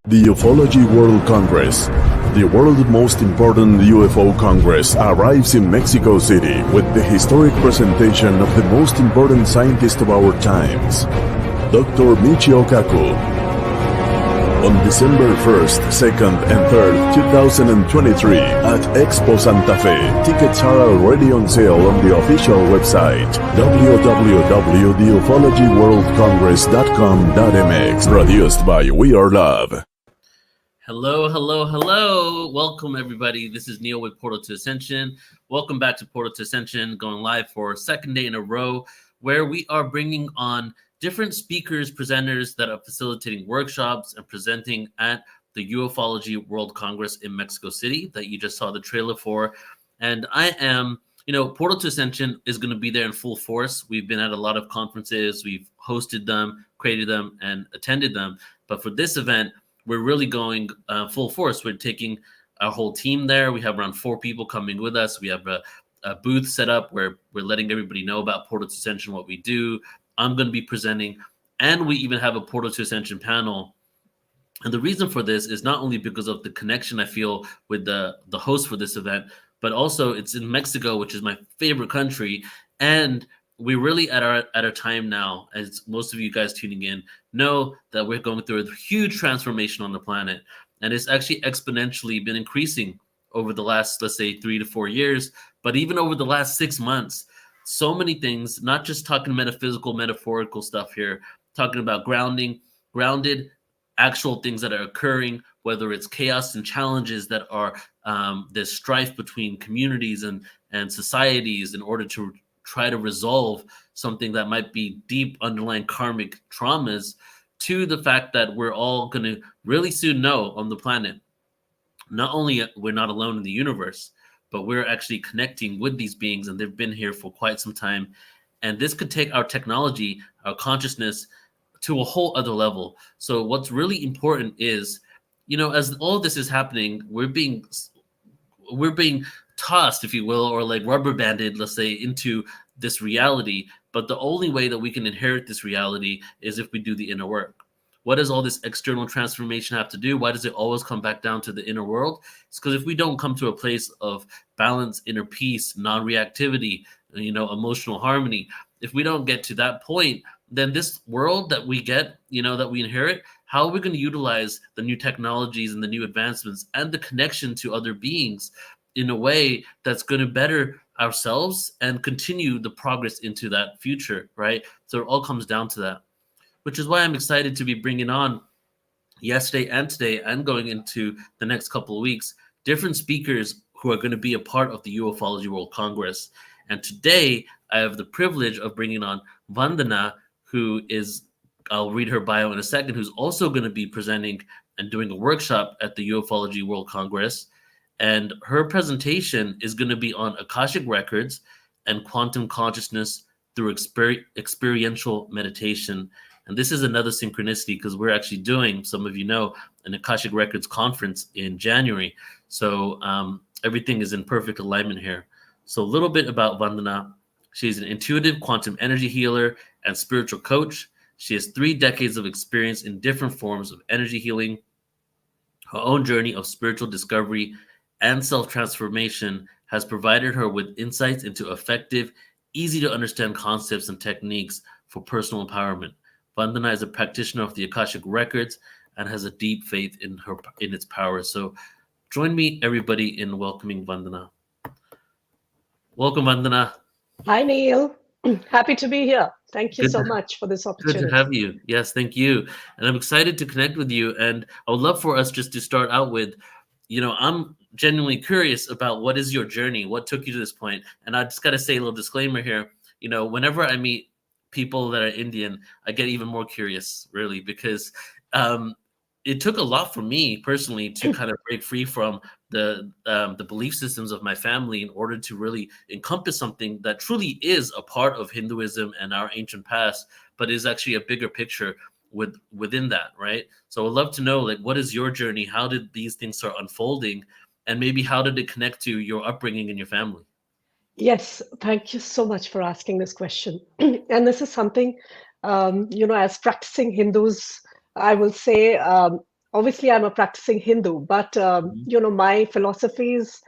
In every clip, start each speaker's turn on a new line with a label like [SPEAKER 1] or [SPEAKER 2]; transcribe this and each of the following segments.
[SPEAKER 1] The Ufology World Congress, the world's most important UFO Congress, arrives in Mexico City with the historic presentation of the most important scientist of our times, Dr. Michio Kaku. On December 1st, 2nd, and 3rd, 2023 at Expo Santa Fe, tickets are already on sale on the official website www.theufologyworldcongress.com.mx, produced by We Are Love.
[SPEAKER 2] Hello, hello, hello. Welcome, everybody. This is Neil with Portal to Ascension. Welcome back to Portal to Ascension, going live for a second day in a row, where we are bringing on different speakers, presenters that are facilitating workshops and presenting at the Ufology World Congress in Mexico City that you just saw the trailer for. And I am, Portal to Ascension is going to be there in full force. We've been at a lot of conferences. We've hosted them, created them, and attended them. But for this event, we're really going full force. We're taking our whole team there. We have around 4 people coming with us. We have a booth set up where we're letting everybody know about Portal to Ascension, what we do. I'm going to be presenting, and we even have a Portal to Ascension panel. And the reason for this is not only because of the connection I feel with the host for this event, but also it's in Mexico, which is my favorite country. And we're really at our time now, as most of you guys tuning in know, that we're going through a huge transformation on the planet. And it's actually exponentially been increasing over the last, let's say, 3 to 4 years, but even over the last 6 months. So many things, not just talking metaphysical, metaphorical stuff here, talking about grounded actual things that are occurring, whether it's chaos and challenges that are there's strife between communities and societies in order to try to resolve something that might be deep underlying karmic traumas, to the fact that we're all going to really soon know on the planet, not only we're not alone in the universe, but we're actually connecting with these beings, and they've been here for quite some time. And this could take our technology, our consciousness, to a whole other level. So what's really important is, as all this is happening, we're being tossed, if you will, or like rubber banded, let's say, into this reality. But the only way that we can inherit this reality is if we do the inner work. What does all this external transformation have to do? Why does it always come back down to the inner world? It's because if we don't come to a place of balance, inner peace, non-reactivity, emotional harmony, if we don't get to that point, then this world that we get, that we inherit, how are we going to utilize the new technologies and the new advancements and the connection to other beings in a way that's going to better ourselves and continue the progress into that future, right? So it all comes down to that, which is why I'm excited to be bringing on yesterday and today and going into the next couple of weeks, different speakers who are going to be a part of the Ufology World Congress. And today I have the privilege of bringing on Vandana, who is, I'll read her bio in a second, who's also going to be presenting and doing a workshop at the Ufology World Congress. And her presentation is going to be on Akashic Records and quantum consciousness through experiential meditation. And this is another synchronicity because we're actually doing, some of you know, an Akashic Records conference in January. So everything is in perfect alignment here. So a little bit about Vandana. She's an intuitive quantum energy healer and spiritual coach. She has 3 decades of experience in different forms of energy healing. Her own journey of spiritual discovery and self-transformation has provided her with insights into effective, easy to understand concepts and techniques for personal empowerment. Vandana is a practitioner of the Akashic Records and has a deep faith in its power. So join me, everybody, in welcoming Vandana. Welcome, Vandana.
[SPEAKER 3] Hi, Neil. Happy to be here. Thank you so much for this opportunity.
[SPEAKER 2] Good to have you. Yes, thank you. And I'm excited to connect with you. And I would love for us just to start out with, I'm genuinely curious about what is your journey? What took you to this point? And I just got to say a little disclaimer here. Whenever I meet people that are Indian, I get even more curious, really, because it took a lot for me personally to kind of break free from the belief systems of my family in order to really encompass something that truly is a part of Hinduism and our ancient past, but is actually a bigger picture within that, right? So I'd love to know, like, what is your journey? How did these things start unfolding? And maybe how did it connect to your upbringing and your family?
[SPEAKER 3] Yes, thank you so much for asking this question. And this is something, as practicing Hindus, I will say, obviously I'm a practicing Hindu, but my philosophies,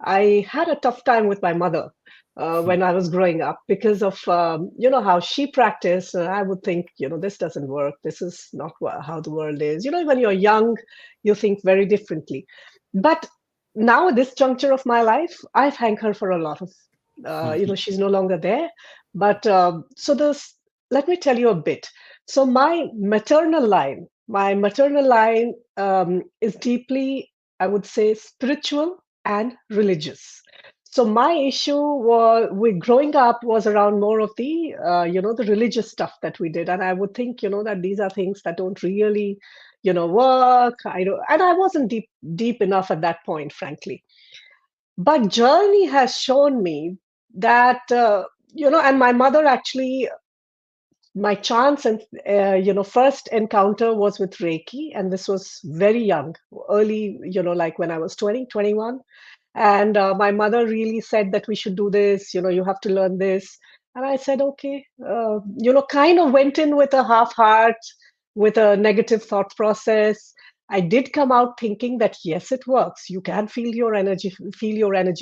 [SPEAKER 3] I had a tough time with my mother when I was growing up because of how she practiced. I would think, this doesn't work. This is not how the world is. When you're young, you think very differently. But now at this juncture of my life, I thank her for a lot of, she's no longer there. But so this, let me tell you a bit. So my maternal line is deeply, I would say, spiritual and religious. So my issue was with growing up was around more of the, the religious stuff that we did. And I would think, that these are things that don't really, work. And I wasn't deep enough at that point, frankly. But journey has shown me that, and my mother actually, my chance and first encounter was with Reiki, and this was very young, early, like when I was 20, 21. And my mother really said that we should do this, you have to learn this. And I said, okay, kind of went in with a half heart, with a negative thought process. I did come out thinking that yes, it works, you can feel your energy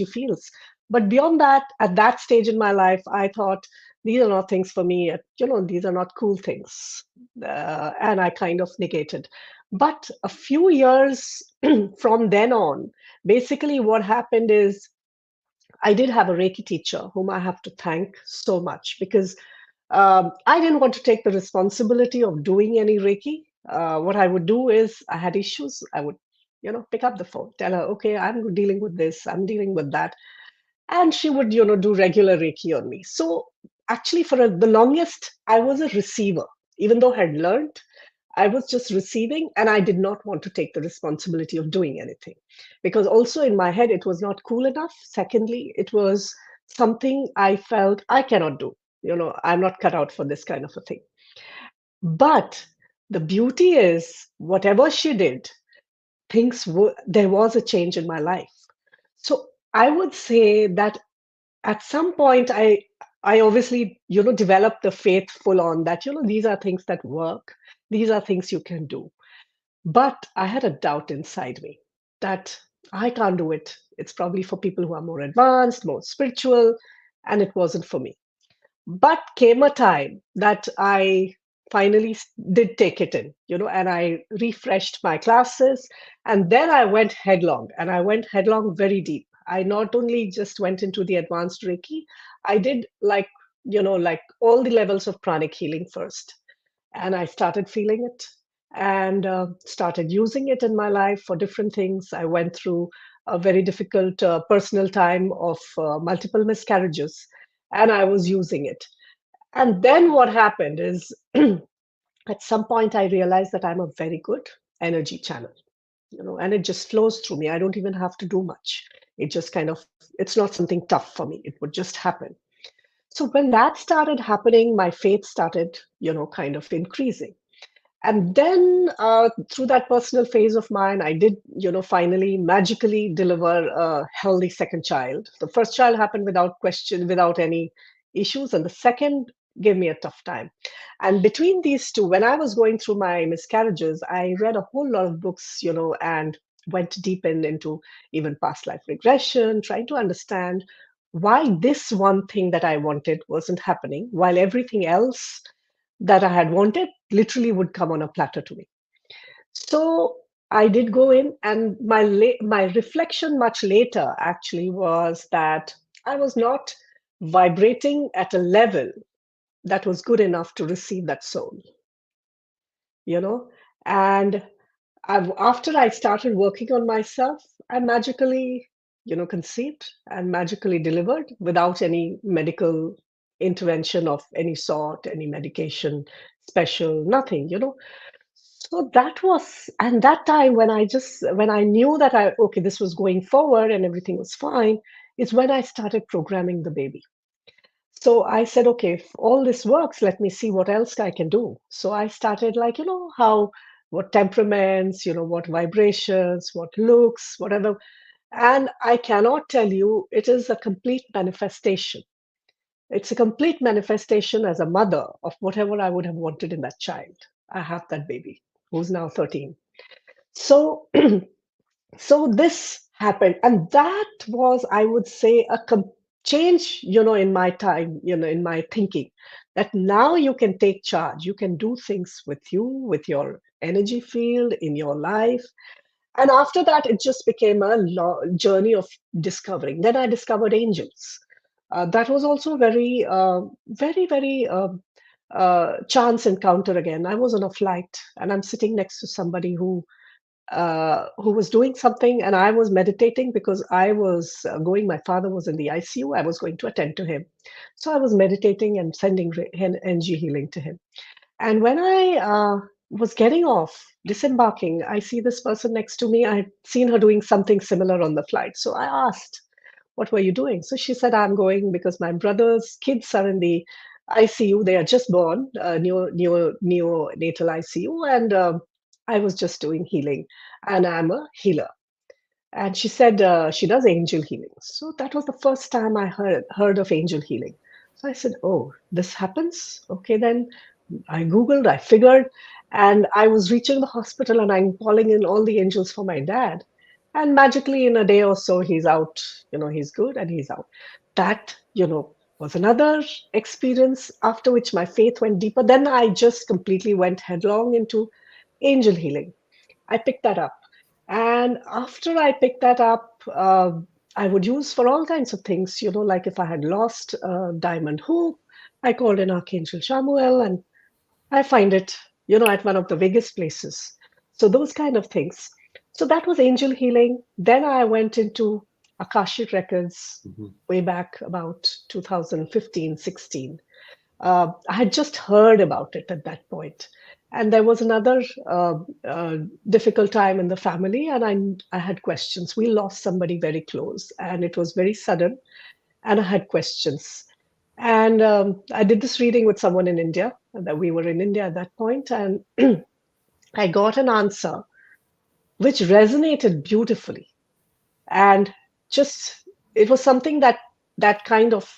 [SPEAKER 3] feels. But beyond that, at that stage in my life, I thought these are not things for me, these are not cool things. And I kind of negated. But a few years from then on, basically what happened is I did have a Reiki teacher whom I have to thank so much, because I didn't want to take the responsibility of doing any Reiki. What I would do is, I had issues, I would pick up the phone, tell her, okay, I'm dealing with this, I'm dealing with that. And she would do regular Reiki on me. So actually for the longest I was a receiver. Even though I had learned, I was just receiving, and I did not want to take the responsibility of doing anything, because also in my head it was not cool enough. Secondly, it was something I felt I cannot do. I'm not cut out for this kind of a thing. But the beauty is, whatever she did, there was a change in my life. So I would say that at some point I obviously developed the faith full on that these are things that work, these are things you can do. But I had a doubt inside me that I can't do it. It's probably for people who are more advanced, more spiritual, and it wasn't for me. But came a time that I finally did take it in, and I refreshed my classes. And then I went headlong, and I went headlong very deep. I not only just went into the advanced Reiki, I did like all the levels of pranic healing first. And I started feeling it, and started using it in my life for different things. I went through a very difficult personal time of multiple miscarriages, and I was using it. And then what happened is, at some point, I realized that I'm a very good energy channel, and it just flows through me. I don't even have to do much. It just it's not something tough for me. It would just happen. So when that started happening, my faith started, kind of increasing. And then through that personal phase of mine, I did, finally magically deliver a healthy second child. The first child happened without question, without any issues, and the second gave me a tough time. And between these two, when I was going through my miscarriages, I read a whole lot of books, and went deep into even past life regression, trying to understand why this one thing that I wanted wasn't happening, while everything else that I had wanted literally would come on a platter to me. So I did go in, and my reflection much later actually was that I was not vibrating at a level that was good enough to receive that soul, you know. And after I started working on myself, I magically, conceived and magically delivered without any medical intervention of any sort, any medication, special, nothing, So that was, and that time when I knew that okay, this was going forward and everything was fine, is when I started programming the baby. So I said, okay, if all this works, let me see what else I can do. So I started like, what temperaments, what vibrations, what looks, whatever. And I cannot tell you, it is a complete manifestation. It's a complete manifestation as a mother of whatever I would have wanted in that child. I have that baby who's now 13. So so this happened, and that was, I would say, a change, in my time, in my thinking, that now you can take charge, you can do things with you, with your energy field in your life. And after that, it just became a journey of discovering. Then I discovered angels. That was also very very chance encounter. Again, I was on a flight and I'm sitting next to somebody who was doing something, and I was meditating because I was going. My father was in the ICU. I was going to attend to him, so I was meditating and sending energy healing to him. And when I was getting off, disembarking, I see this person next to me. I'd seen her doing something similar on the flight, so I asked, "What were you doing?" So she said, "I'm going because my brother's kids are in the ICU. They are just born, neonatal ICU, and I was just doing healing, and I'm a healer." And she said she does angel healing. So that was the first time I heard of angel healing. So I said, "Oh, this happens? Okay, then." I Googled, I figured, and I was reaching the hospital and I'm calling in all the angels for my dad. And magically, in a day or so, he's out. He's good and he's out. That, was another experience after which my faith went deeper. Then I just completely went headlong into angel healing. I picked that up. And after I picked that up, I would use for all kinds of things, like if I had lost a diamond hoop, I called in Archangel Chamuel and I find it, at one of the biggest places. So those kind of things. So that was angel healing. Then I went into Akashic Records
[SPEAKER 2] Mhm.
[SPEAKER 3] way back about 2015, 16. I had just heard about it at that point. And there was another difficult time in the family, and I had questions. We lost somebody very close, and it was very sudden, and I had questions. And I did this reading with someone in India, that we were in India at that point, and I got an answer which resonated beautifully. And just it was something that kind of,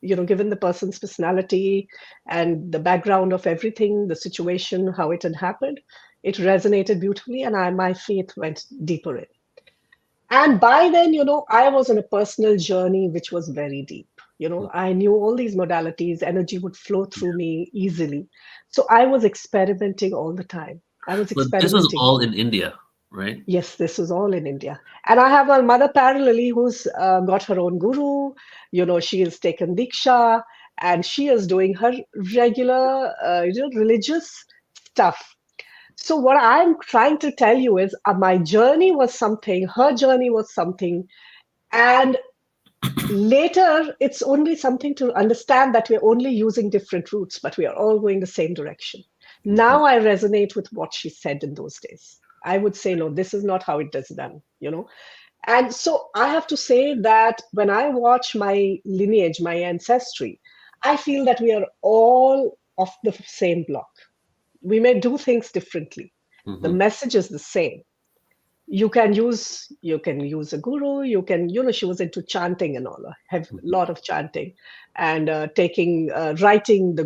[SPEAKER 3] given the person's personality and the background of everything, the situation, how it had happened, it resonated beautifully, and my faith went deeper in. And by then, I was on a personal journey which was very deep. I knew all these modalities, energy would flow through me easily. So I was experimenting all the time. I was
[SPEAKER 2] But this was
[SPEAKER 3] experimenting.
[SPEAKER 2] all in India, right?
[SPEAKER 3] Yes, this was all in India. And I have a mother parallelly who's got her own guru. She has taken Diksha and she is doing her regular, religious stuff. So what I'm trying to tell you is my journey was something, her journey was something, and later it's only something to understand that we're only using different routes, but we are all going the same direction.
[SPEAKER 2] Okay.
[SPEAKER 3] Now I resonate with what she said in those days. I would say, no, this is not how it is done. And so I have to say that when I watch my lineage, my ancestry, I feel that we are all of the same block. We may do things differently. The
[SPEAKER 2] Hmm.
[SPEAKER 3] message is the same. You can use a guru. She was into chanting and all, have a lot of chanting, and taking writing the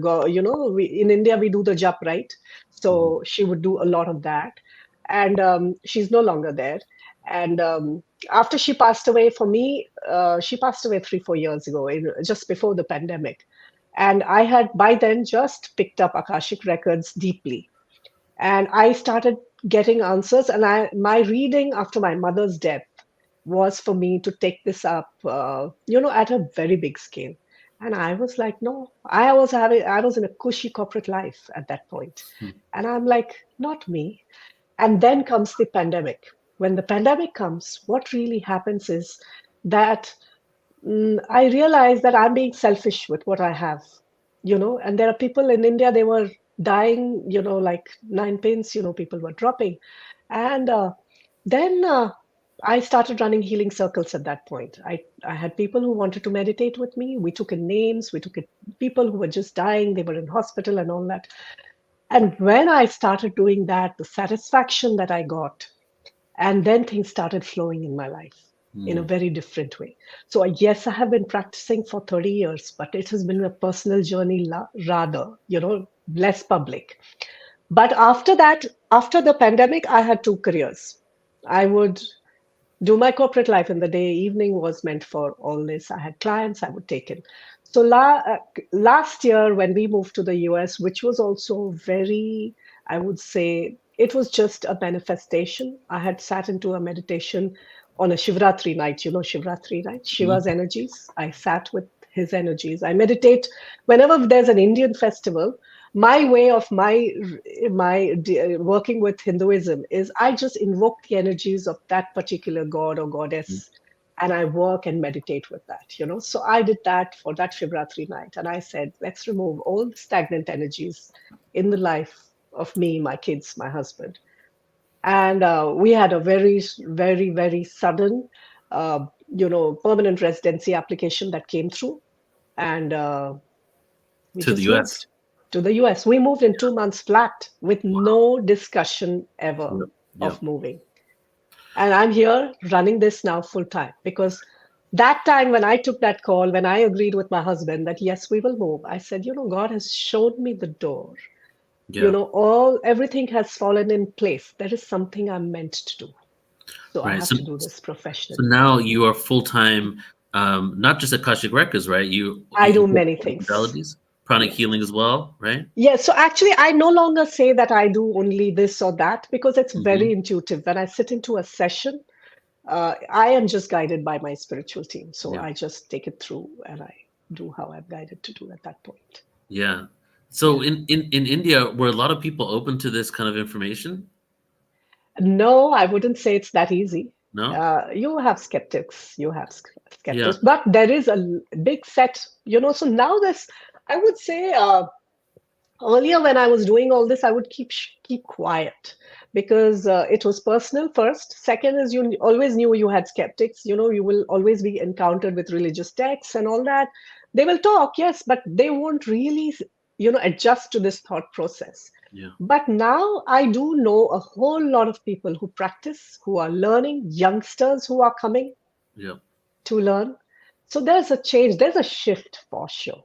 [SPEAKER 3] in India we do the jap, right?
[SPEAKER 2] Hmm.
[SPEAKER 3] So she would do a lot of that, and she's no longer there. And after she passed away, for me, she passed away 3-4 years ago, just before the pandemic. And I had by then just picked up Akashic Records deeply, and I started getting answers. And my reading after my mother's death was for me to take this up, at a very big scale. And I was like, no, I was in a cushy corporate life at that point, and I'm like, not me. And then comes the pandemic. When the pandemic comes, what really happens is that I realize that I'm being selfish with what I have, and there are people in India, they were dying, like nine pins, people were dropping. And then I started running healing circles at that point. I had people who wanted to meditate with me. We took in names, we took in people who were just dying, they were in hospital and all that. And when I started doing that, the satisfaction that I got, and then things started flowing in my life in a
[SPEAKER 2] Hmm.
[SPEAKER 3] very different way. So, yes, I have been practicing for 30 years, but it has been a personal journey rather, less public. But after that, after the pandemic, I had two careers. I would do my corporate life in the day. Evening was meant for all this. I had clients I would take in. So last year, when we moved to the US, which was also very, I would say, it was just a manifestation. I had sat into a meditation on a Shivratri night, Shivratri night, Shiva's
[SPEAKER 2] Mhm.
[SPEAKER 3] energies. I sat with his energies. I meditate whenever there's an Indian festival. My way of working with Hinduism is I just invoke the energies of that particular god or goddess, and I work and meditate with that. So I did that for that Shivratri night, and I said, let's remove all the stagnant energies in the life of me, my kids, my husband. And we had a very, very, very sudden, permanent residency application that came through, and we
[SPEAKER 2] To the
[SPEAKER 3] just
[SPEAKER 2] US.
[SPEAKER 3] moved to the US. We moved in 2 months flat with no discussion ever
[SPEAKER 2] Yep. Yep.
[SPEAKER 3] of moving. And I'm here running this now full time because that time when I took that call, when I agreed with my husband that yes, we will move, I said, God has shown me the door.
[SPEAKER 2] Yeah.
[SPEAKER 3] Everything has fallen in place. There is something I'm meant to do. So I
[SPEAKER 2] Right.
[SPEAKER 3] have
[SPEAKER 2] So
[SPEAKER 3] to do this
[SPEAKER 2] so
[SPEAKER 3] professionally.
[SPEAKER 2] now you are full time, not just Akashic Records, right?
[SPEAKER 3] I
[SPEAKER 2] You
[SPEAKER 3] do
[SPEAKER 2] work
[SPEAKER 3] many
[SPEAKER 2] with
[SPEAKER 3] things.
[SPEAKER 2] modalities, pranic
[SPEAKER 3] Yes.
[SPEAKER 2] healing as well, right?
[SPEAKER 3] Yes, so actually, I no longer say that I do only this or that because it's
[SPEAKER 2] Hmm.
[SPEAKER 3] very intuitive. When I sit into a session, I am just guided by my spiritual team. So
[SPEAKER 2] Yeah.
[SPEAKER 3] I just take it through and I do how I'm guided to do at that point.
[SPEAKER 2] Yeah. So
[SPEAKER 3] Yeah.
[SPEAKER 2] in India, were a lot of people open to this kind of information?
[SPEAKER 3] No, I wouldn't say it's that easy.
[SPEAKER 2] No?
[SPEAKER 3] You have skeptics, you have
[SPEAKER 2] Yeah.
[SPEAKER 3] skeptics, but there is a big set. So now this, I would say, earlier when I was doing all this, I would keep quiet because it was personal first. Second is you always knew you had skeptics. You will always be encountered with religious texts and all that. They will talk, yes, but they won't really, adjust to this thought process.
[SPEAKER 2] Yeah.
[SPEAKER 3] But now I do know a whole lot of people who practice, who are learning, youngsters who are coming
[SPEAKER 2] Yeah.
[SPEAKER 3] to learn. So there's a change, there's a shift for sure.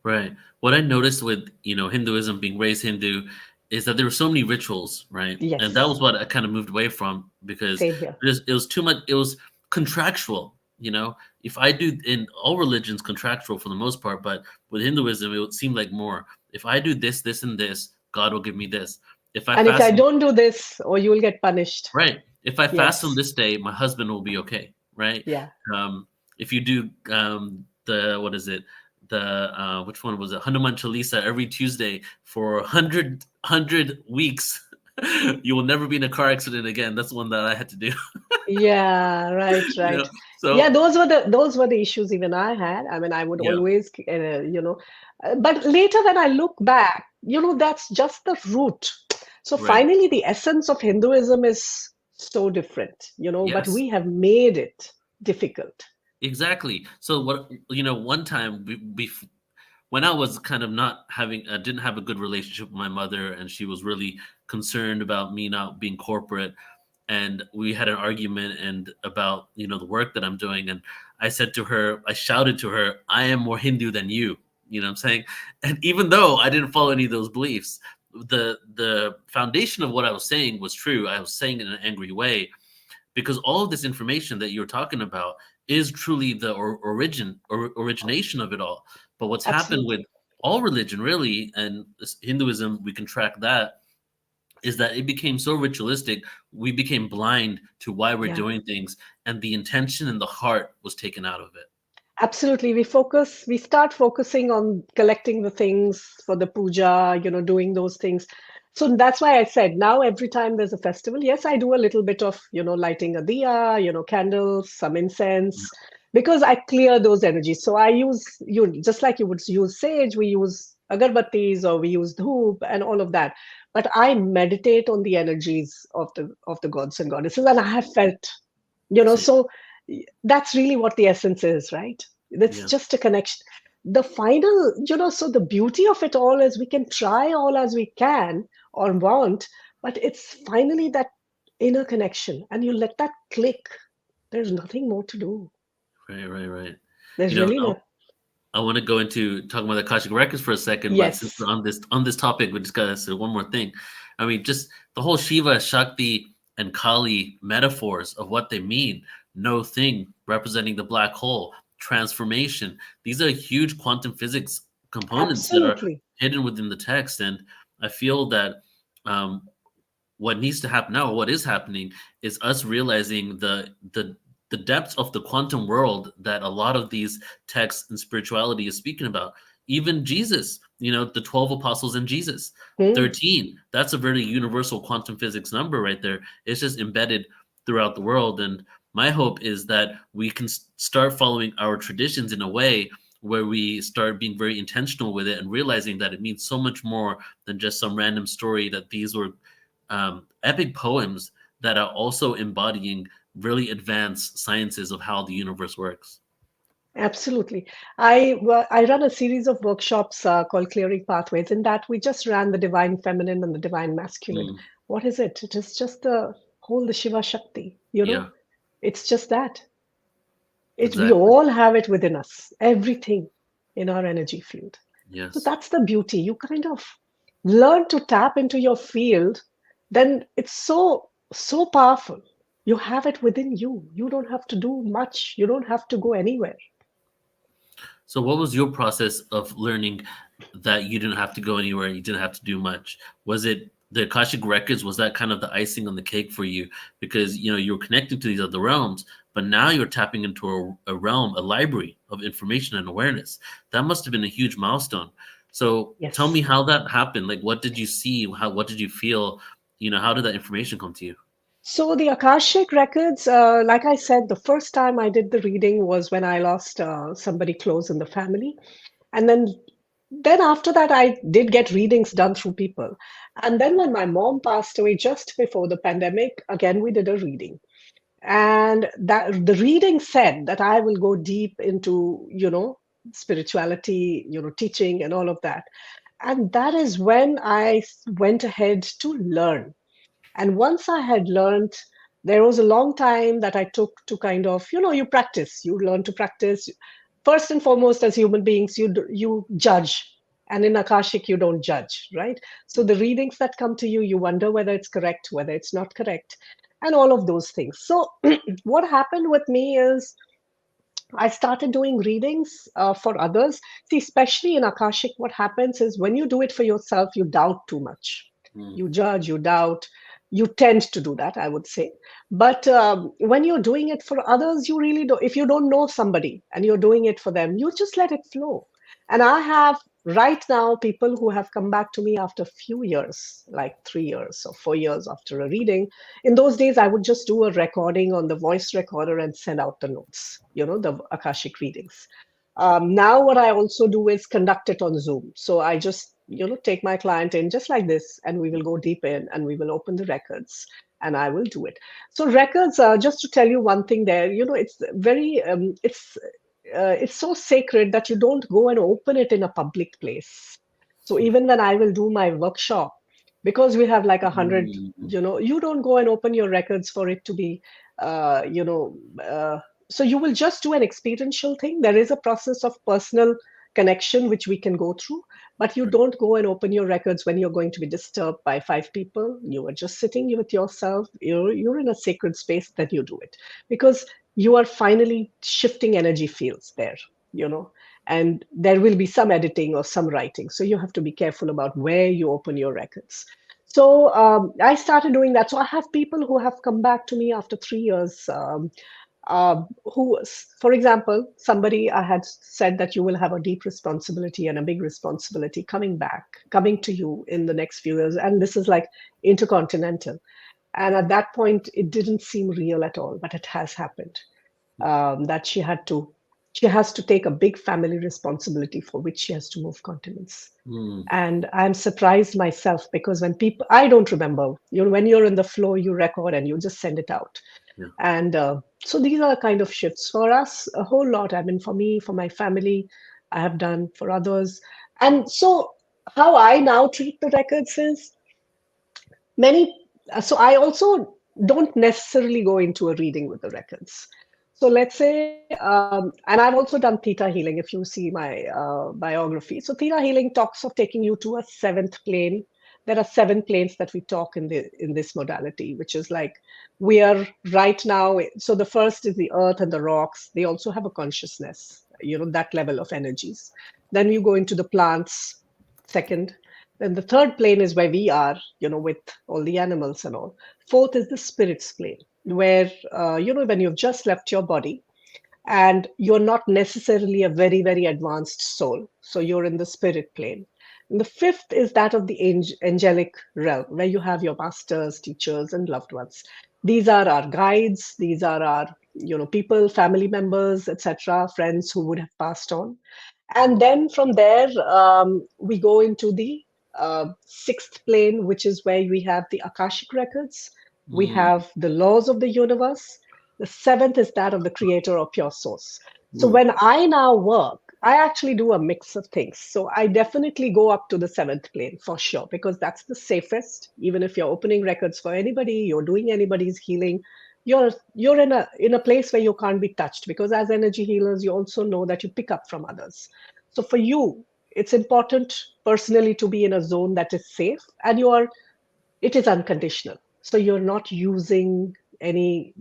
[SPEAKER 2] Right. What I noticed with, Hinduism, being raised Hindu, is that there were so many rituals, right? And that
[SPEAKER 3] Yes,
[SPEAKER 2] was what I kind of moved away from because
[SPEAKER 3] same here.
[SPEAKER 2] it was too much. It was contractual, If I do, in all religions, contractual for the most part, but with Hinduism, it would seem like more. If I do this, this, and this, God will give me this. If I
[SPEAKER 3] And if I
[SPEAKER 2] fast,
[SPEAKER 3] don't do this, or you will get punished.
[SPEAKER 2] right. If I fast on
[SPEAKER 3] Yes.
[SPEAKER 2] this day, my husband will be okay, right?
[SPEAKER 3] Yeah.
[SPEAKER 2] If you do the what is it? The which one was it? Hanuman Chalisa every Tuesday for 100 weeks, you will never be in a car accident again. That's one that I had to do.
[SPEAKER 3] Yeah, right,
[SPEAKER 2] you know.
[SPEAKER 3] right. Yeah,
[SPEAKER 2] So
[SPEAKER 3] those were the issues even I had. I mean, I would
[SPEAKER 2] yeah,
[SPEAKER 3] always, but later when I look back, that's just the root. So
[SPEAKER 2] right.
[SPEAKER 3] finally, the essence of Hinduism is so different, but
[SPEAKER 2] Yes.
[SPEAKER 3] we have made it difficult.
[SPEAKER 2] Exactly. So what one time when I was kind of not having, didn't have a good relationship with my mother, and she was really concerned about me not being corporate, and we had an argument and about the work that I'm doing, and I shouted to her, I am more Hindu than you. You know what I'm saying? And even though I didn't follow any of those beliefs, the foundation of what I was saying was true. I was saying it in an angry way because all of this information that you're talking about is truly the origination of it all. But what's happened with
[SPEAKER 3] Absolutely.
[SPEAKER 2] all religion, really, and Hinduism, we can track that, is that it became so ritualistic, we became blind to why we're
[SPEAKER 3] Yeah.
[SPEAKER 2] doing things, and the intention and the heart was taken out of it.
[SPEAKER 3] Absolutely. We start focusing on collecting the things for the puja, doing those things. So that's why I said now every time there's a festival, yes, I do a little bit of, lighting a diya, candles, some
[SPEAKER 2] Yeah.
[SPEAKER 3] incense, because I clear those energies. So I use, just like you would use sage, we use agarbattis or we use dhoop and all of that. But I meditate on the energies of the gods and goddesses, and I have felt,
[SPEAKER 2] See,
[SPEAKER 3] so that's really what the essence is, right? That's
[SPEAKER 2] yeah,
[SPEAKER 3] just a connection. The final, so the beauty of it all is we can try all as we can or want, but it's finally that inner connection, and you let that click. There's nothing more to do.
[SPEAKER 2] right, right, right. You
[SPEAKER 3] There's
[SPEAKER 2] know,
[SPEAKER 3] really not.
[SPEAKER 2] I want to talking about the Akashic Records for a second, but since
[SPEAKER 3] Yes.
[SPEAKER 2] we're on this topic, we just gotta say one more thing. I mean, just the whole Shiva, Shakti, and Kali metaphors of what they mean. No thing representing the black hole, transformation. These are huge quantum physics components that are
[SPEAKER 3] Absolutely.
[SPEAKER 2] hidden within the text. And I feel that um, what needs to happen now, or what is happening, is us realizing the depths of the quantum world that a lot of these texts and spirituality is speaking about. Even Jesus, the 12 apostles and Jesus,
[SPEAKER 3] Hmm.
[SPEAKER 2] 13. That's a very universal quantum physics number right there. It's just embedded throughout the world. And my hope is that we can start following our traditions in a way where we start being very intentional with it and realizing that it means so much more than just some random story, that these were epic poems that are also embodying really advanced sciences of how the universe works.
[SPEAKER 3] Absolutely. I run a series of workshops called Clearing Pathways. In that, we just ran the divine feminine and the divine masculine.
[SPEAKER 2] Mm,
[SPEAKER 3] What is it? It is just the Shiva Shakti.
[SPEAKER 2] yeah,
[SPEAKER 3] It's just that. We
[SPEAKER 2] exactly.
[SPEAKER 3] all have it within us, everything in our energy field. So
[SPEAKER 2] Yes.
[SPEAKER 3] that's the beauty. You kind of learn to tap into your field, then it's so powerful. You have it within you. You don't have to do much. You don't have to go anywhere.
[SPEAKER 2] So, what was your process of learning that you didn't have to go anywhere, you didn't have to do much? Was it the Akashic Records? Was that kind of the icing on the cake for you? Because you're connecting to these other realms, but now you're tapping into a realm, a library of information and awareness. That must have been a huge milestone. So, tell me
[SPEAKER 3] Yes.
[SPEAKER 2] how that happened. Like, what did you see? What did you feel? How did that information come to you?
[SPEAKER 3] So the Akashic Records, like I said, the first time I did the reading was when I lost somebody close in the family. And then after that, I did get readings done through people. And then when my mom passed away just before the pandemic, again, we did a reading. And that the reading said that I will go deep into, spirituality, teaching and all of that. And that is when went ahead to learn. And once I had learned, there was a long time that I took to kind of, you practice, you learn to practice. First and foremost, as human beings, you judge. And in Akashic, you don't judge, right? So the readings that come to you, you wonder whether it's correct, whether it's not correct, and all of those things. So what happened with me is I started doing readings for others. See, especially in Akashic, what happens is when you do it for yourself, you doubt too much.
[SPEAKER 2] Mm,
[SPEAKER 3] You judge, you doubt. You tend to do that, I would say. But when you're doing it for others, you really don't. If you don't know somebody and you're doing it for them, you just let it flow. And I have right now people who have come back to me after a few years, like 3 years or 4 years after a reading. In those days, I would just do a recording on the voice recorder and send out the notes, the Akashic readings. Now, what I also do is conduct it on Zoom. So I just, take my client in just like this, and we will go deep in and we will open the records and I will do it. So records, just to tell you one thing there, it's very, it's so sacred that you don't go and open it in a public place. So even when I will do my workshop, because we have like 100,
[SPEAKER 2] mm,
[SPEAKER 3] you don't go and open your records for it to be, uh, you know, uh, so you will just do an experiential thing. There is a process of personal connection which we can go through, but you
[SPEAKER 2] right,
[SPEAKER 3] don't go and open your records when you're going to be disturbed by 5 people. You are just sitting with yourself. You're in a sacred space. Then you do it because you are finally shifting energy fields there. You know, and there will be some editing or some writing. So you have to be careful about where you open your records. So I started doing that. So I have people who have come back to me after 3 years. For example, somebody I had said that you will have a deep responsibility and a big responsibility coming to you in the next few years. And this is like intercontinental. And at that point, it didn't seem real at all, but it has happened. That she has to take a big family responsibility for which she has to move continents.
[SPEAKER 2] mm,
[SPEAKER 3] And I'm surprised myself because I don't remember, when you're in the flow, you record and you just send it out.
[SPEAKER 2] yeah.
[SPEAKER 3] And so these are kind of shifts for us, a whole lot. I mean, for me, for my family, I have done for others. And so how I now treat the records is many, so I also don't necessarily go into a reading with the records. So let's say, and I've also done theta healing if you see my biography. So theta healing talks of taking you to a seventh plane there are 7 planes that we talk in this modality, which is like we are right now. So the first is the earth and the rocks. They also have a consciousness, that level of energies. Then you go into the plants, second. Then the third plane is where we are, with all the animals and all. Fourth is the spirits plane, where, when you've just left your body, and you're not necessarily a very, very advanced soul. So you're in the spirit plane. And the fifth is that of the angelic realm, where you have your masters, teachers, and loved ones. These are our guides. These are our, people, family members, etc., friends who would have passed on. And then from there, we go into the sixth plane, which is where we have the Akashic Records. We have the laws of the universe. The seventh is that of the creator or pure source. So when I now work, I actually do a mix of things. So I definitely go up to the seventh plane for sure, because that's the safest. Even if you're opening records for anybody, you're doing anybody's healing, you're in a place where you can't be touched, because as energy healers, you also know that you pick up from others. So for you, it's important personally to be in a zone that is safe, and it is unconditional. So you're not using any,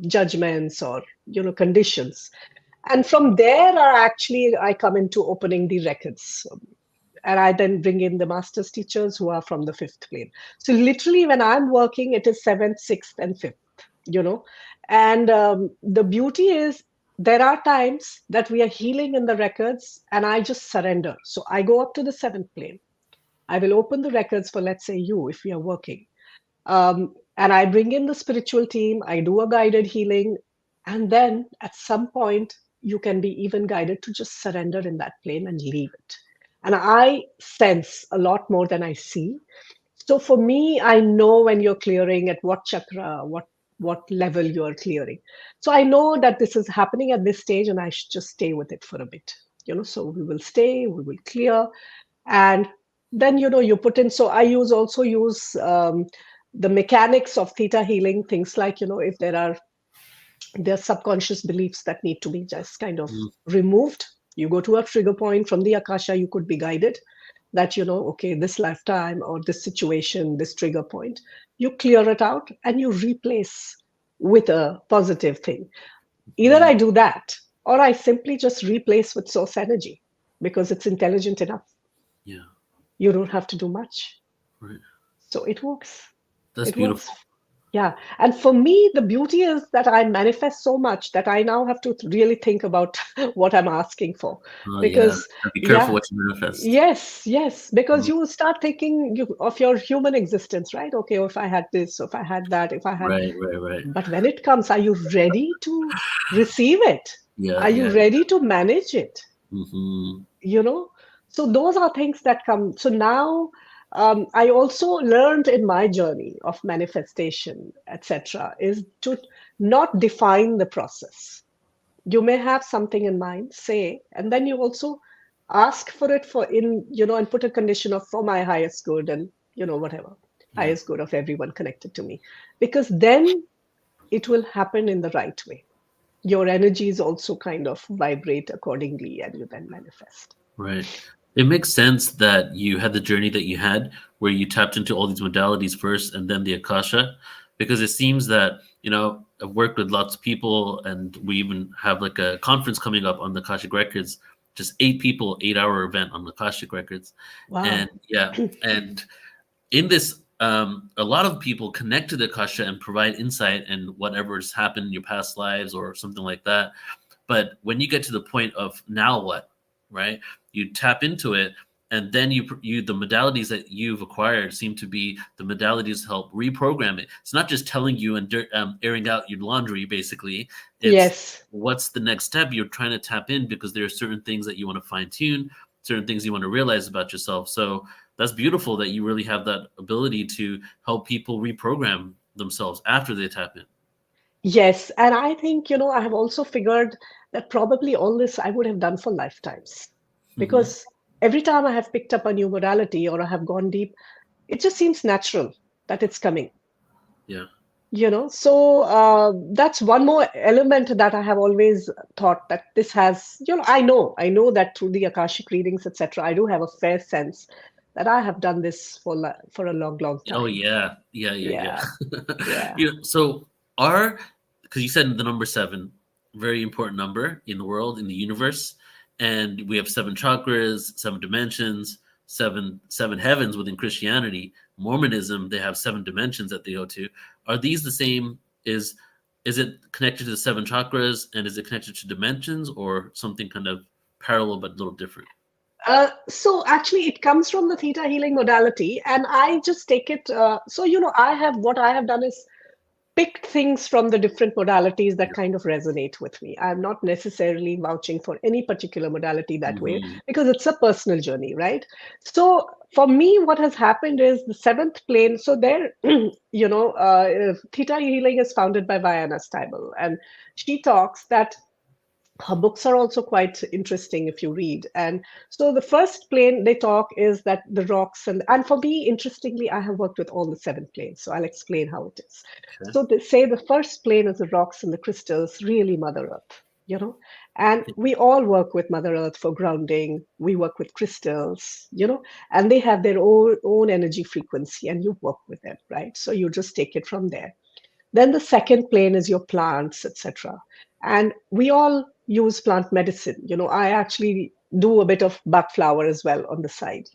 [SPEAKER 3] judgments or, conditions. And from there, I come into opening the records. And I then bring in the master's teachers who are from the fifth plane. So literally, when I'm working, it is seventh, sixth, and fifth, you know. And the beauty is there are times that we are healing in the records and I just surrender. So I go up to the seventh plane. I will open the records for, let's say, you, if we are working. And I bring in the spiritual team, I do a guided healing, and then at some point, you can be even guided to just surrender in that plane and leave it. And I sense a lot more than I see. So for me, I know when you're clearing, at what chakra, what level you're clearing. So I know that this is happening at this stage, and I should just stay with it for a bit. So we will stay, we will clear, and then you put in. So I also use the mechanics of theta healing, things like, if there are subconscious beliefs that need to be just kind of removed, you go to a trigger point from the Akasha. You could be guided that, okay, this lifetime or this situation, this trigger point, you clear it out and you replace with a positive thing. Either I do that, or I simply just replace with source energy, because it's intelligent enough.
[SPEAKER 2] Yeah.
[SPEAKER 3] You don't have to do much.
[SPEAKER 2] Right.
[SPEAKER 3] So it works.
[SPEAKER 2] That's beautiful.
[SPEAKER 3] Works. Yeah. And for me, the beauty is that I manifest so much that I now have to really think about what I'm asking for. Because
[SPEAKER 2] be careful what you manifest.
[SPEAKER 3] Yes. Because you will start thinking of your human existence, right? Okay, if I had this, if I had that, if I had.
[SPEAKER 2] Right.
[SPEAKER 3] But when it comes, are you ready to receive it? Are you ready to manage it? So those are things that come. So now I also learned in my journey of manifestation, etc., is to not define the process. You may have something in mind, say, and then you also ask for it and put a condition of for my highest good and, whatever, highest good of everyone connected to me. Because then it will happen in the right way. Your energies also kind of vibrate accordingly and you then manifest.
[SPEAKER 2] Right. It makes sense that you had the journey that you had where you tapped into all these modalities first and then the Akasha, because it seems that, I've worked with lots of people, and we even have like a conference coming up on the Akashic Records, just 8 people, 8-hour event on the Akashic Records.
[SPEAKER 3] Wow.
[SPEAKER 2] And in this, a lot of people connect to the Akasha and provide insight and whatever's happened in your past lives or something like that. But when you get to the point of now what, right? You tap into it, and then you the modalities that you've acquired seem to be the modalities to help reprogram it. It's not just telling you and airing out your laundry, basically. It's what's the next step you're trying to tap in, because there are certain things that you want to fine tune, certain things you want to realize about yourself. So that's beautiful that you really have that ability to help people reprogram themselves after they tap in.
[SPEAKER 3] Yes. And I think, I have also figured that probably all this I would have done for lifetimes, because every time I have picked up a new modality or I have gone deep, it just seems natural that it's coming.
[SPEAKER 2] Yeah.
[SPEAKER 3] So that's one more element that I have always thought that this has, I know that through the Akashic readings, etc., I do have a fair sense that I have done this for a long time.
[SPEAKER 2] Oh yeah.
[SPEAKER 3] Yeah. Yeah.
[SPEAKER 2] So because you said the number 7, very important number in the world, in the universe, and we have 7 chakras, 7 dimensions, seven heavens within Christianity. Mormonism, they have 7 dimensions that they go to. Are these the same? Is it connected to the 7 chakras, and is it connected to dimensions, or something kind of parallel but a little different?
[SPEAKER 3] So actually, it comes from the theta healing modality, and I just take it. So what I have done is picked things from the different modalities that kind of resonate with me. I'm not necessarily vouching for any particular modality that way
[SPEAKER 2] Mhm.
[SPEAKER 3] because it's a personal journey, right? So for me, what has happened is the 7th plane. So there, theta healing is founded by Vianna Stibel, and she talks that her books are also quite interesting if you read. And so the first plane they talk is that the rocks, and for me, interestingly, I have worked with all the 7 planes, so I'll explain how it is.
[SPEAKER 2] Okay.
[SPEAKER 3] So they say the first plane is the rocks and the crystals, really Mother Earth, and we all work with Mother Earth for grounding. We work with crystals, and they have their own energy frequency, and you work with them, right? So you just take it from there. Then the second plane is your plants, etc. And we all use plant medicine. I actually do a bit of Bach flower as well on the side.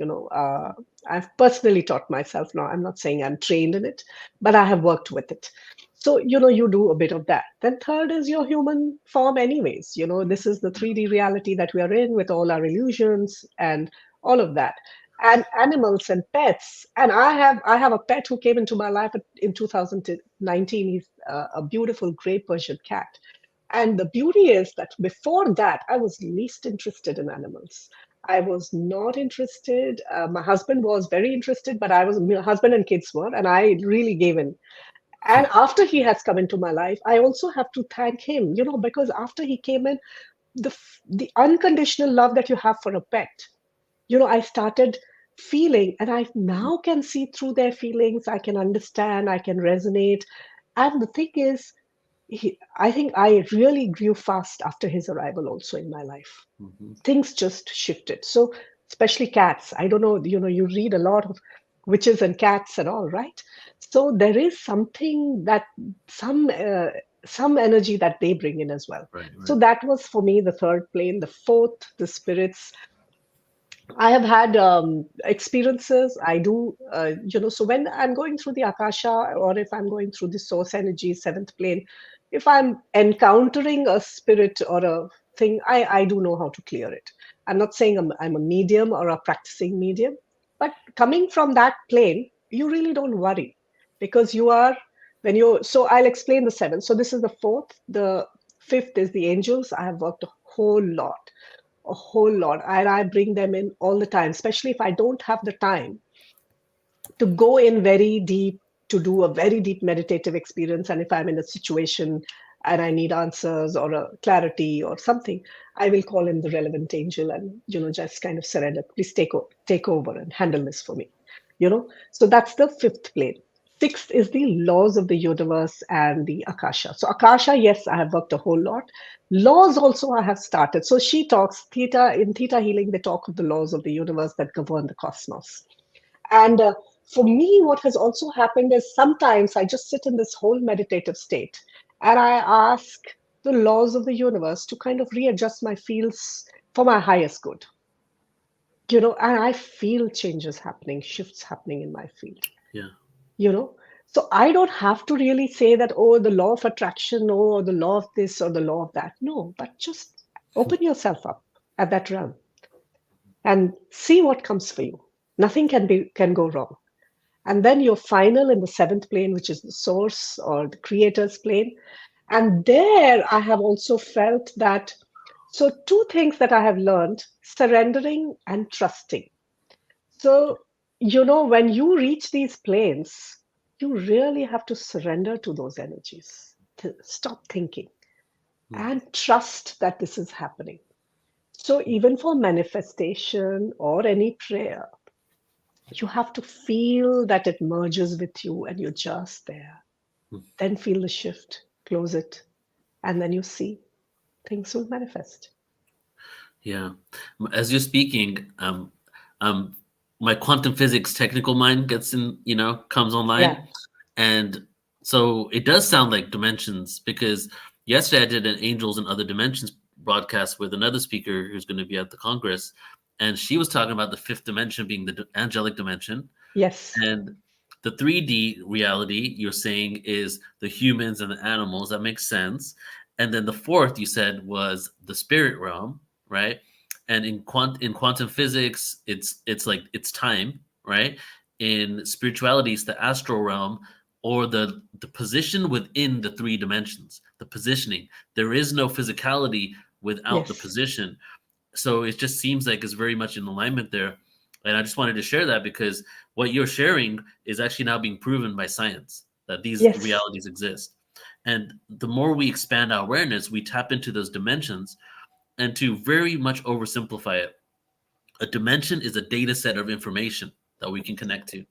[SPEAKER 3] I've personally taught myself. Now, I'm not saying I'm trained in it, but I have worked with it. So, you do a bit of that. Then third is your human form anyways. This is the 3D reality that we are in with all our illusions and all of that, and animals and pets. And I have a pet who came into my life in 2019. He's a beautiful gray Persian cat. And the beauty is that before that, I was least interested in animals. I was not interested. My husband was very interested, but my husband and kids were, and I really gave in. And after he has come into my life, I also have to thank him, because after he came in, the unconditional love that you have for a pet, I started feeling, and I now can see through their feelings. I can understand, I can resonate. And the thing is, I think I really grew fast after his arrival also in my life.
[SPEAKER 2] Mhm.
[SPEAKER 3] Things just shifted. So, especially cats. I don't know, you read a lot of witches and cats and all, right? So there is something that some energy that they bring in as well.
[SPEAKER 2] Right.
[SPEAKER 3] So that was for me the third plane. The fourth, the spirits. I have had experiences. I do, so when I'm going through the Akasha, or if I'm going through the source energy, 7th plane, if I'm encountering a spirit or a thing, I do know how to clear it. I'm not saying I'm a medium or a practicing medium, but coming from that plane, you really don't worry because so I'll explain the 7th. So this is the 4th. The 5th is the angels. I have worked a whole lot, and I bring them in all the time, especially if I don't have the time to go in very deep, to do a very deep meditative experience. And if I'm in a situation and I need answers or a clarity or something, I will call in the relevant angel and just kind of surrender. Please take over and handle this for me. So that's the 5th plane. 6th is the laws of the universe and the Akasha. So Akasha, yes, I have worked a whole lot. Laws also I have started. So she talks in theta healing. They talk of the laws of the universe that govern the cosmos. And for me, what has also happened is sometimes I just sit in this whole meditative state and I ask the laws of the universe to kind of readjust my fields for my highest good. And I feel changes happening, shifts happening in my field.
[SPEAKER 2] Yeah.
[SPEAKER 3] So I don't have to really say that, oh, the law of attraction, or the law of this or the law of that. No, but just open yourself up at that realm and see what comes for you. Nothing can go wrong. And then your final in the 7th plane, which is the source or the creator's plane. And there I have also felt that, so 2 things that I have learned: surrendering and trusting. So, when you reach these planes, you really have to surrender to those energies, to stop thinking and trust that this is happening. So, even for manifestation or any prayer, you have to feel that it merges with you and you're just there. Then feel the shift, close it, and then you see things will manifest.
[SPEAKER 2] Yeah. As you're speaking, I'm my quantum physics technical mind gets in, comes online.
[SPEAKER 3] Yeah.
[SPEAKER 2] And so it does sound like dimensions, because yesterday I did an Angels and Other Dimensions broadcast with another speaker who's going to be at the Congress. And she was talking about the fifth dimension being the angelic dimension.
[SPEAKER 3] Yes.
[SPEAKER 2] And the 3D reality you're saying is the humans and the animals. That makes sense. And then the fourth you said was the spirit realm, right? And in quantum physics, it's like it's time, right? In spirituality, it's the astral realm, or the position within the three dimensions, the positioning. There is no physicality without the
[SPEAKER 3] Yes.
[SPEAKER 2] position. So it just seems like it's very much in alignment there. And I just wanted to share that because what you're sharing is actually now being proven by science that these
[SPEAKER 3] Yes.
[SPEAKER 2] realities exist. And the more we expand our awareness, we tap into those dimensions. And to very much oversimplify it, a dimension is a data set of information that we can connect to.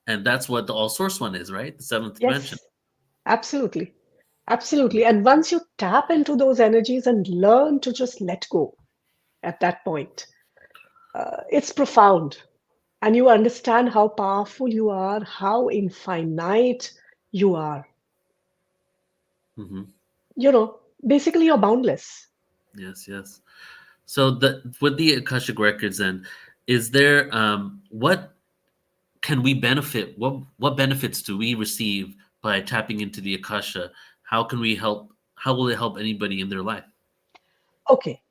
[SPEAKER 2] And that's what the all source one is, right? The seventh dimension.
[SPEAKER 3] Yes. Absolutely. Absolutely. And once you tap into those energies and learn to just let go at that point, it's profound. And you understand how powerful you are, how infinite you are.
[SPEAKER 2] Mm-hmm.
[SPEAKER 3] Basically, you're boundless.
[SPEAKER 2] Yes, yes. So with the Akashic Records, then, is there what can we benefit? What benefits do we receive by tapping into the Akasha? How can we help? How will it help anybody in their life?
[SPEAKER 3] Okay.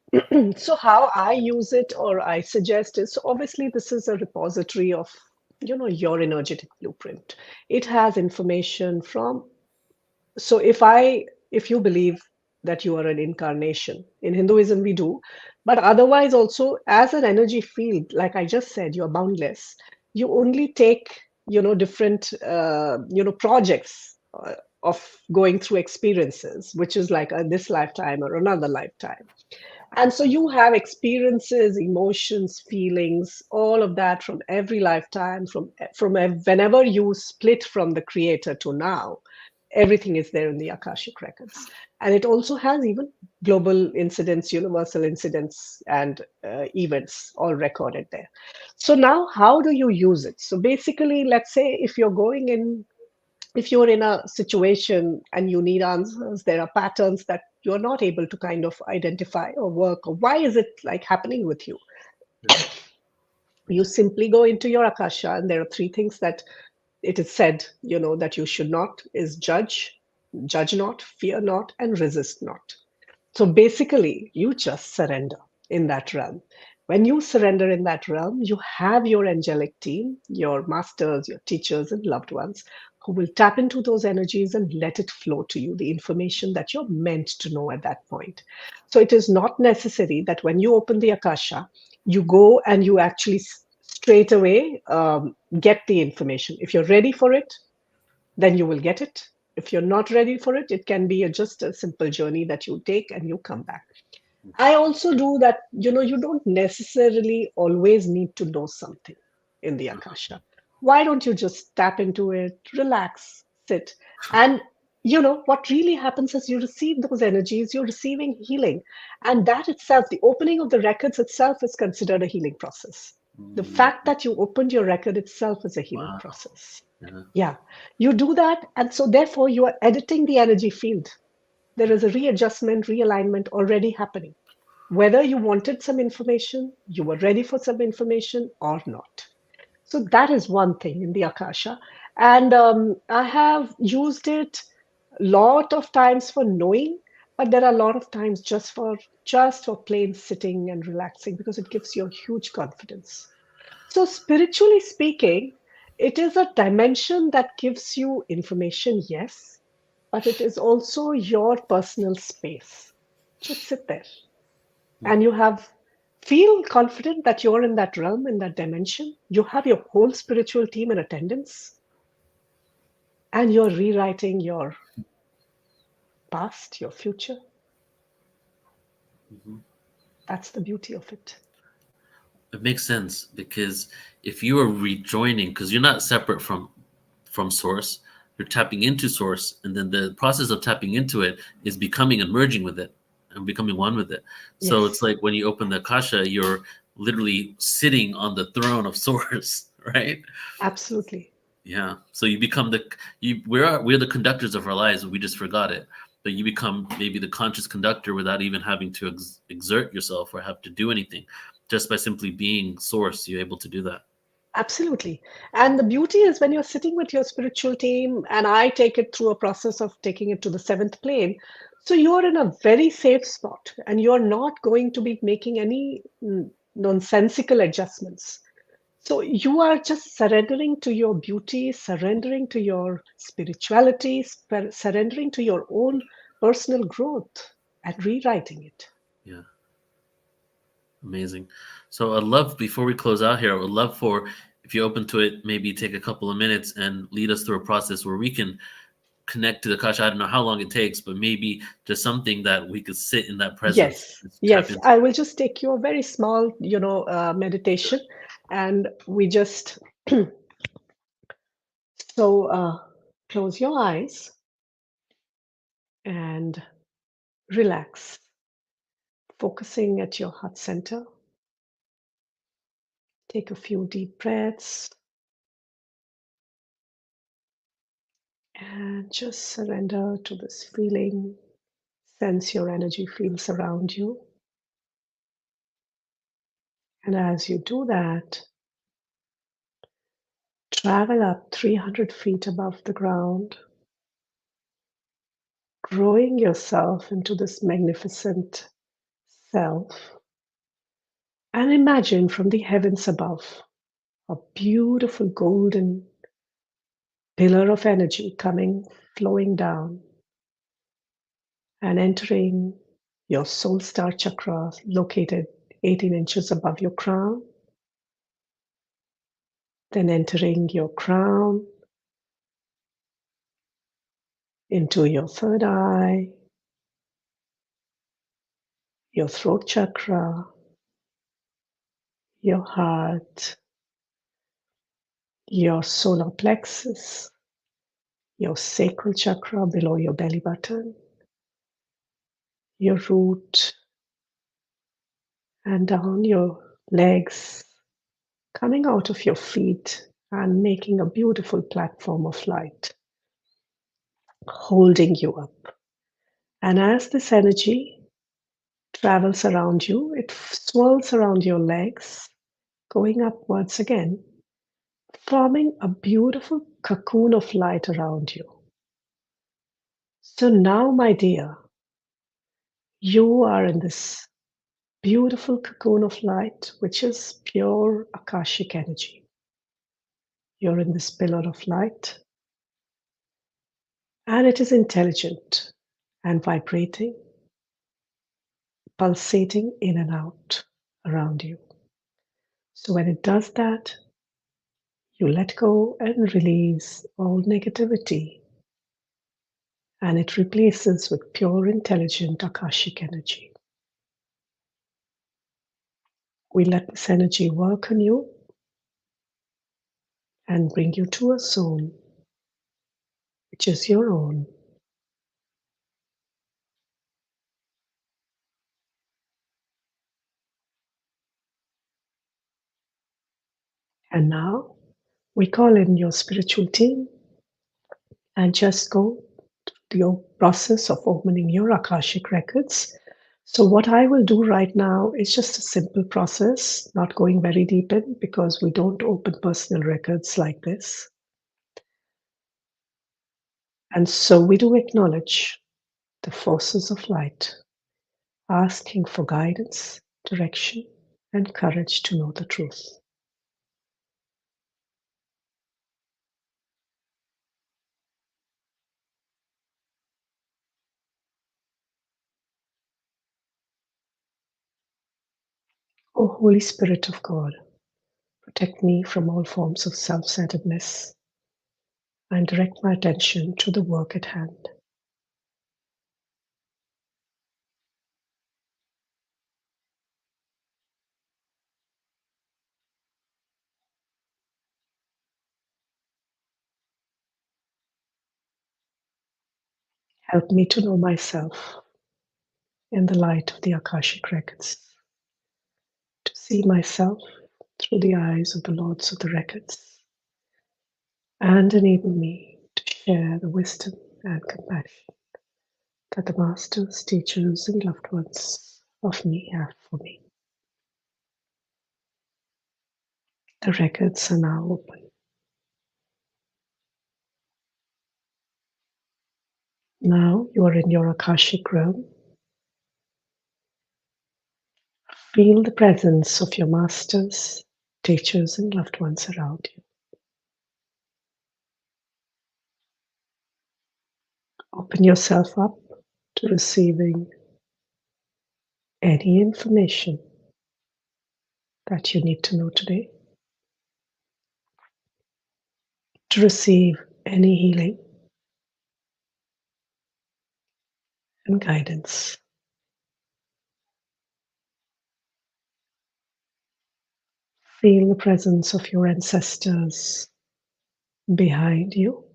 [SPEAKER 3] So how I use it or I suggest is, so obviously this is a repository of, your energetic blueprint. It has information from, so if you believe that you are an incarnation, in Hinduism we do, but otherwise also as an energy field, like I just said, you're boundless. You only take, different, projects of going through experiences, which is like this lifetime or another lifetime. And so you have experiences, emotions, feelings, all of that from every lifetime, whenever you split from the creator to now. Everything is there in the Akashic records. And it also has even global incidents, universal incidents, and events all recorded there. So now, how do you use it? So basically, let's say if you're in a situation and you need answers, there are patterns that you're not able to kind of identify or work, or why is it like happening with you? You simply go into your Akasha, and there are three things that it is said, that you should not is judge not, fear not, and resist not. So basically, you just surrender in that realm. When you surrender in that realm, you have your angelic team, your masters, your teachers, and loved ones who will tap into those energies and let it flow to you, the information that you're meant to know at that point. So it is not necessary that when you open the Akasha, you go and you actually straight away get the information. If you're ready for it, then you will get it. If you're not ready for it, it can be just a simple journey that you take and you come back. I also do that, you don't necessarily always need to know something in the Akasha. Why don't you just tap into it, relax, sit? And what really happens is you receive those energies, you're receiving healing. And that itself, the opening of the records itself is considered a healing process. The fact that you opened your record itself is a healing
[SPEAKER 2] Wow.
[SPEAKER 3] process.
[SPEAKER 2] Yeah.
[SPEAKER 3] Yeah, you do that. And so therefore you are editing the energy field. There is a readjustment, realignment already happening. Whether you wanted some information, you were ready for some information or not. So that is one thing in the Akasha. And I have used it a lot of times for knowing, but there are a lot of times just for plain sitting and relaxing because it gives you a huge confidence. So spiritually speaking, it is a dimension that gives you information, yes, but it is also your personal space. Just sit there and you feel confident that you're in that realm, in that dimension. You have your whole spiritual team in attendance, and you're rewriting your past, your future.
[SPEAKER 2] Mhm.
[SPEAKER 3] That's the beauty of it.
[SPEAKER 2] It makes sense because if you are rejoining, because you're not separate from source, you're tapping into source, and then the process of tapping into it is becoming and merging with it and becoming one with it. So it's
[SPEAKER 3] Yes.
[SPEAKER 2] like when you open the Akasha, you're literally sitting on the throne of source. right?
[SPEAKER 3] Absolutely.
[SPEAKER 2] Yeah. So you become we're the conductors of our lives, we just forgot it. But you become maybe the conscious conductor without even having to exert yourself or have to do anything. Just by simply being source, you're able to do that.
[SPEAKER 3] Absolutely. And the beauty is when you're sitting with your spiritual team, and I take it through a process of taking it to the seventh plane. So you're in a very safe spot and you're not going to be making any nonsensical adjustments. So you are just surrendering to your beauty, surrendering to your spirituality, surrendering to your own personal growth and rewriting it.
[SPEAKER 2] Yeah. Amazing. So I'd love, before we close out here, I would love for, if you're open to it, maybe take a couple of minutes and lead us through a process where we can connect to the Kasha. I don't know how long it takes, but maybe just something that we could sit in that presence,
[SPEAKER 3] Yes,
[SPEAKER 2] just tap
[SPEAKER 3] yes.
[SPEAKER 2] into.
[SPEAKER 3] I will just take you a very small, meditation, and we just so close your eyes and relax, focusing at your heart center. Take a few deep breaths and just surrender to this feeling. Sense your energy fields around you. And as you do that, travel up 300 feet above the ground, growing yourself into this magnificent self. And imagine from the heavens above a beautiful golden pillar of energy coming, flowing down and entering your soul star chakra located 18 inches above your crown, then entering your crown into your third eye, your throat chakra, your heart, your solar plexus, your sacral chakra below your belly button, your root, and down your legs, coming out of your feet and making a beautiful platform of light, holding you up. And as this energy travels around you, it swirls around your legs, going upwards again, forming a beautiful cocoon of light around you. So now, my dear, you are in this beautiful cocoon of light, which is pure Akashic energy. You're in this pillar of light, and it is intelligent and vibrating, pulsating in and out around you. So when it does that, you let go and release all negativity, and it replaces with pure, intelligent Akashic energy. We let this energy work on you and bring you to a zone which is your own. And now we call in your spiritual team and just go through your process of opening your Akashic records. So, what I will do right now is just a simple process, not going very deep in because we don't open personal records like this. And so, we do acknowledge the forces of light, asking for guidance, direction, and courage to know the truth. O Holy Spirit of God, protect me from all forms of self centeredness and direct my attention to the work at hand. Help me to know myself in the light of the Akashic Records, to see myself through the eyes of the Lords of the Records, and enable me to share the wisdom and compassion that the masters, teachers, and loved ones of me have for me. The records are now open. Now you are in your Akashic realm. Feel the presence of your masters, teachers, and loved ones around you. Open yourself up to receiving any information that you need to know today, to receive any healing and guidance. Feel the presence of your ancestors behind you.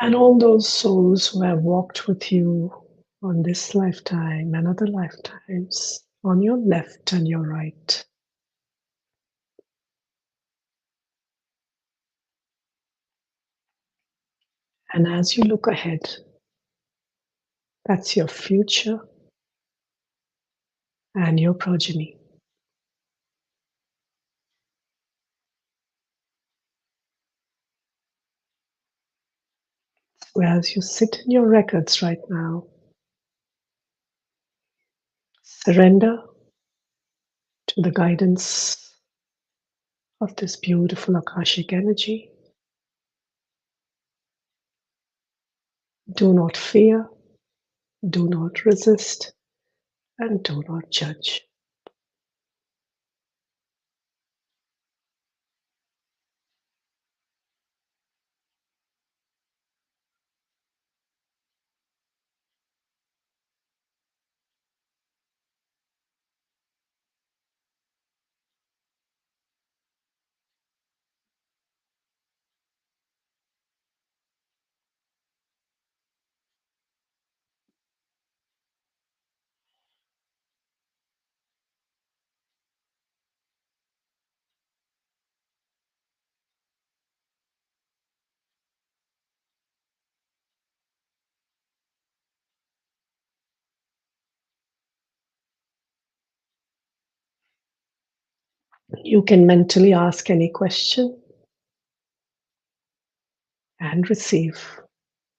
[SPEAKER 3] And all those souls who have walked with you on this lifetime and other lifetimes, on your left and your right. And as you look ahead, that's your future and your progeny. Whereas you sit in your records right now, surrender to the guidance of this beautiful Akashic energy. Do not fear, do not resist, and do not judge. You can mentally ask any question and receive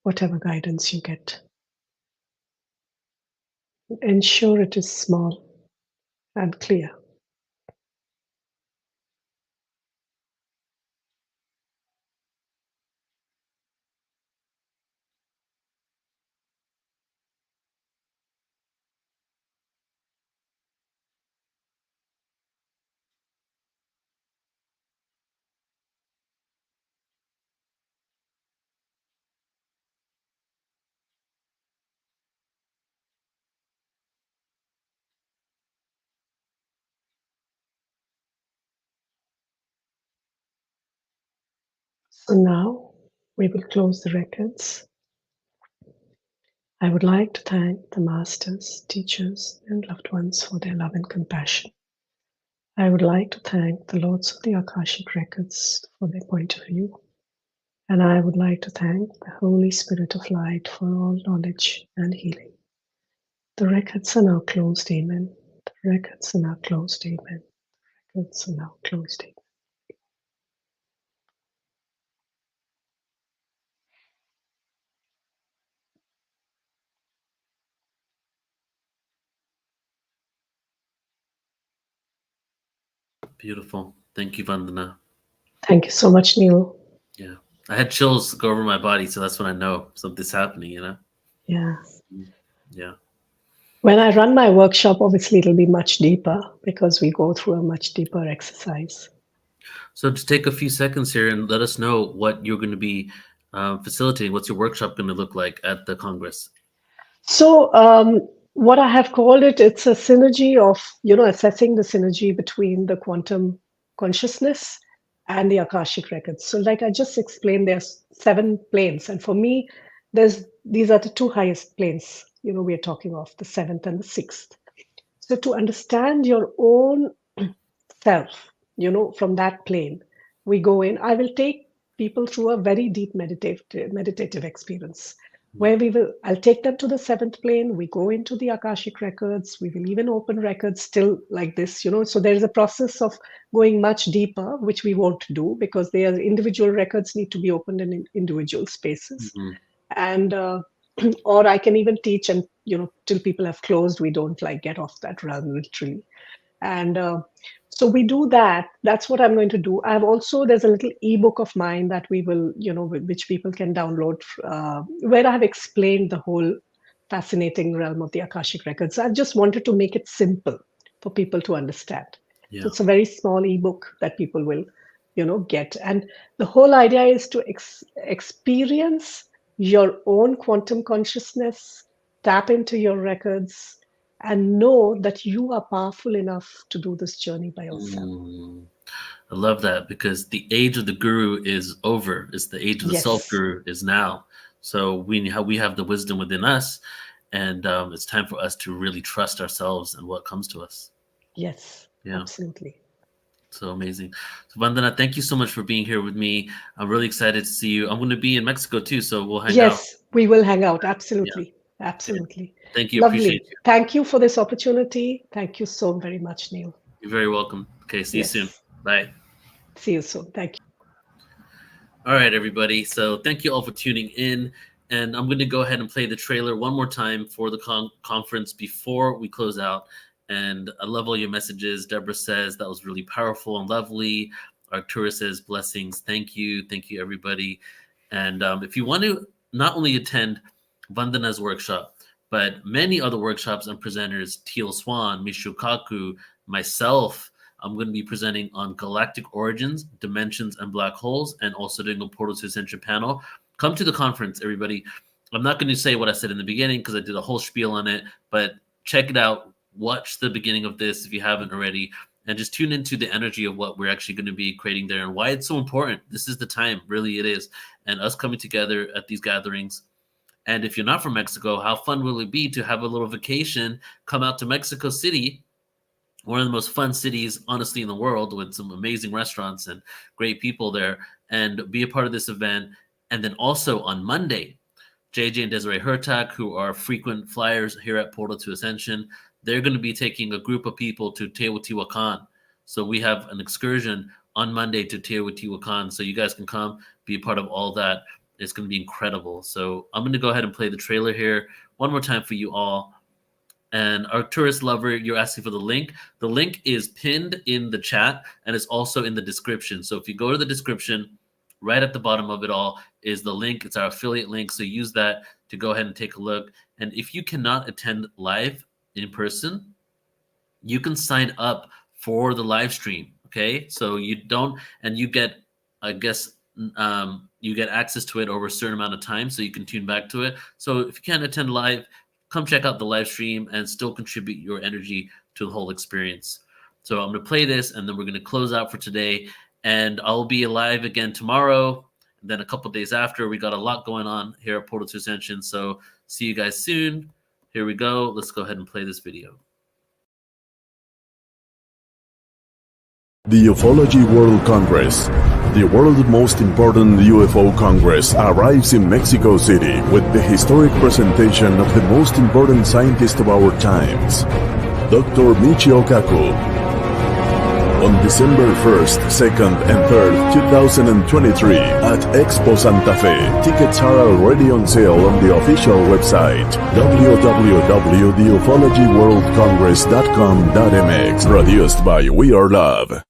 [SPEAKER 3] whatever guidance you get. Ensure it is small and clear. So now we will close the records. I would like to thank the masters, teachers, and loved ones for their love and compassion. I would like to thank the Lords of the Akashic Records for their point of view. And I would like to thank the Holy Spirit of Light for all knowledge and healing. The records are now closed, amen. The records are now closed, amen. The records are now closed, amen.
[SPEAKER 2] Beautiful. Thank you, Vandana.
[SPEAKER 3] Thank you so much, Neil.
[SPEAKER 2] Yeah. I had chills go over my body, so that's when I know something's happening, you know?
[SPEAKER 3] Yeah.
[SPEAKER 2] Yeah.
[SPEAKER 3] When I run my workshop, obviously it'll be much deeper because we go through a much deeper exercise.
[SPEAKER 2] So just take a few seconds here and let us know what you're going to be facilitating. What's your workshop going to look like at the Congress?
[SPEAKER 3] So what I have called it, it's a synergy of, assessing the synergy between the quantum consciousness and the Akashic Records. So like I just explained, there's 7 planes. And for me, these are the 2 highest planes we are talking of the 7th and the 6th. So to understand your own self, from that plane, we go in. I will take people through a very deep meditative experience where I'll take them to the 7th plane. We go into the Akashic records. We will even open records still like this, so there's a process of going much deeper, which we won't do because their individual records need to be opened in individual spaces.
[SPEAKER 2] Mm-hmm.
[SPEAKER 3] And, or I can even teach and, till people have closed, we don't get off that realm literally. And so we do that. That's what I'm going to do. There's a little ebook of mine that we will, which people can download, where I have explained the whole fascinating realm of the Akashic records. I just wanted to make it simple for people to understand.
[SPEAKER 2] Yeah.
[SPEAKER 3] So it's a very small ebook that people will, get. And the whole idea is to experience your own quantum consciousness, tap into your records, and know that you are powerful enough to do this journey by yourself.
[SPEAKER 2] I love that, because the age of the guru is over. It's the age of the self-guru is now. So we have the wisdom within us, and it's time for us to really trust ourselves and what comes to us.
[SPEAKER 3] Yes, absolutely.
[SPEAKER 2] So amazing. So Vandana, thank you so much for being here with me. I'm really excited to see you. I'm going to be in Mexico too, so we'll hang out.
[SPEAKER 3] Yes, we will hang out. Absolutely. Yeah. Absolutely.
[SPEAKER 2] Yeah. Thank you.
[SPEAKER 3] Lovely.
[SPEAKER 2] Appreciate you.
[SPEAKER 3] Thank you for this opportunity. Thank you so very much, Neil.
[SPEAKER 2] You're very welcome. Okay, see you soon. Bye.
[SPEAKER 3] See you soon. Thank you.
[SPEAKER 2] All right, everybody. So thank you all for tuning in. And I'm going to go ahead and play the trailer one more time for the conference before we close out. And I love all your messages. Deborah says that was really powerful and lovely. Arcturus says blessings. Thank you. Thank you, everybody. And if you want to not only attend Vandana's workshop, but many other workshops and presenters, Teal Swan, Mishukaku, myself, I'm going to be presenting on galactic origins, dimensions, and black holes, and also doing a Portal to Ascension panel. Come to the conference, everybody. I'm not going to say what I said in the beginning because I did a whole spiel on it, but check it out. Watch the beginning of this if you haven't already, and just tune into the energy of what we're actually going to be creating there and why it's so important. This is the time, really it is. And us coming together at these gatherings. And if you're not from Mexico, how fun will it be to have a little vacation, come out to Mexico City, one of the most fun cities, honestly, in the world, with some amazing restaurants and great people there, and be a part of this event. And then also on Monday, JJ and Desiree Hertak, who are frequent flyers here at Portal to Ascension, they're going to be taking a group of people to Teotihuacan. So we have an excursion on Monday to Teotihuacan. So you guys can come, be a part of all that. It's going to be incredible. So I'm going to go ahead and play the trailer here one more time for you all. And Arcturus Lover, you're asking for the link. The link is pinned in the chat, and it's also in the description. So if you go to the description, right at the bottom of it all is the link. It's our affiliate link. So use that to go ahead and take a look. And if you cannot attend live in person, you can sign up for the live stream. Okay. So you don't, and you get, I guess, you get access to it over a certain amount of time, so you can tune back to it. So if you can't attend live, come check out the live stream and still contribute your energy to the whole experience. So I'm going to play this, and then we're going to close out for today. And I'll be live again tomorrow. And then a couple of days after, we got a lot going on here at Portal to Ascension. So see you guys soon. Here we go. Let's go ahead and play this video.
[SPEAKER 1] The Ufology World Congress, the world's most important UFO Congress, arrives in Mexico City with the historic presentation of the most important scientist of our times, Dr. Michio Kaku. On December 1st, 2nd, and 3rd, 2023 at Expo Santa Fe. Tickets are already on sale on the official website www.theufologyworldcongress.com.mx. Produced by We Are Love.